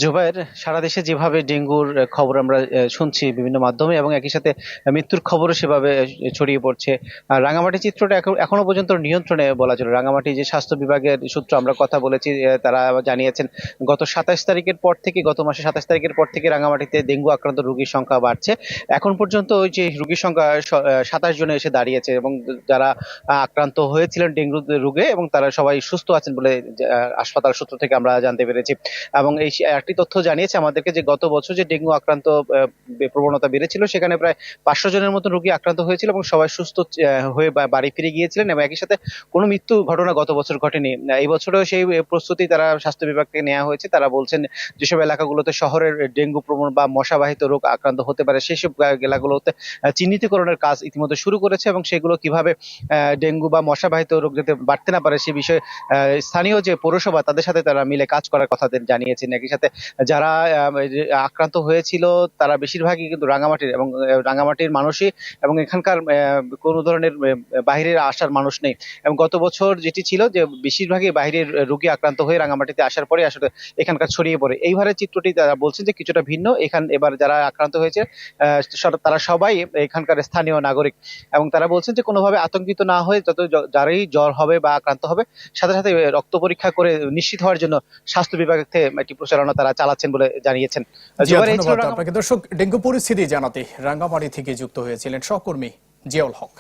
জুবায়ের, সারা দেশে যেভাবে ডেঙ্গুর খবর আমরা শুনছি বিভিন্ন মাধ্যমে এবং একই সাথে মৃত্যুর খবরও সেভাবে ছড়িয়ে পড়ছে। আর রাঙামাটি চিত্রটা এখনো পর্যন্ত নিয়ন্ত্রণে বলা চলে। রাঙামাটি যে স্বাস্থ্য বিভাগের সূত্র আমরা কথা বলেছি, তারা জানিয়েছেন গত মাসে 27 তারিখের পর থেকে রাঙামাটিতে ডেঙ্গু আক্রান্ত রোগীর সংখ্যা বাড়ছে। এখন পর্যন্ত ওই যে রোগীর সংখ্যা 27 জনে এসে দাঁড়িয়েছে এবং যারা আক্রান্ত হয়েছিলেন ডেঙ্গু রোগে এবং তারা সবাই সুস্থ আছেন বলে হাসপাতাল সূত্র থেকে আমরা জানতে পেরেছি। এবং এই একটি তথ্য জানিয়েছে আমাদেরকে যে গত বছর যে ডেঙ্গু আক্রান্ত প্রবণতা বেড়েছিল, সেখানে প্রায় 500 জনের মতো রোগী আক্রান্ত হয়েছিল এবং সবাই সুস্থ হয়ে বাড়ি ফিরে গিয়েছিলেন এবং একই সাথে কোনো মৃত্যু ঘটনা গত বছর ঘটেনি। এই বছরেও সেই প্রস্তুতি তারা স্বাস্থ্য বিভাগ থেকে নেওয়া হয়েছে। তারা বলছেন যেসব এলাকাগুলোতে শহরের ডেঙ্গু প্রবণ বা মশাবাহিত রোগ আক্রান্ত হতে পারে সেসব এলাকাগুলোতে চিহ্নিতকরণের কাজ ইতিমধ্যে শুরু করেছে এবং সেগুলো কিভাবে ডেঙ্গু বা মশাবাহিত রোগ যাতে বাড়তে না পারে সে বিষয়ে স্থানীয় যে পৌরসভা তাদের সাথে তারা মিলে কাজ করার কথা জানিয়েছেন। একই সাথে যারা এই যে আক্রান্ত হয়েছিল তারা বেশিরভাগই কিন্তু রাঙামাটির এবং রাঙামাটির মানুষই এবং এখানকার কোনো ধরনের বাইরের আসার মানুষ নেই। এবং গত বছর যেটি ছিল যে বেশিরভাগই বাইরের রোগী আক্রান্ত হয়ে রাঙামাটিতে আসার পরে আসলে এখানকার ছড়িয়ে পড়ে। এইবারে চিত্রটি তারা বলছেন যে কিছুটা ভিন্ন। এবার যারা আক্রান্ত হয়েছে তারা সবাই এখানকার স্থানীয় নাগরিক এবং তারা বলছেন যে কোনোভাবে আতঙ্কিত না হয়ে যারাই জ্বর হবে বা আক্রান্ত হবে সাথে সাথে রক্ত পরীক্ষা করে নিশ্চিত হওয়ার জন্য স্বাস্থ্য বিভাগ থেকে একটি প্রচারণা তারা চালাচ্ছেন বলে জানিয়েছেন। ধন্যবাদ আপনাকে। দর্শক, ডেঙ্গু পরিস্থিতি জানাতে রাঙ্গামাটি থেকে যুক্ত হয়েছিলেন সহকর্মী জিয়াউল হক।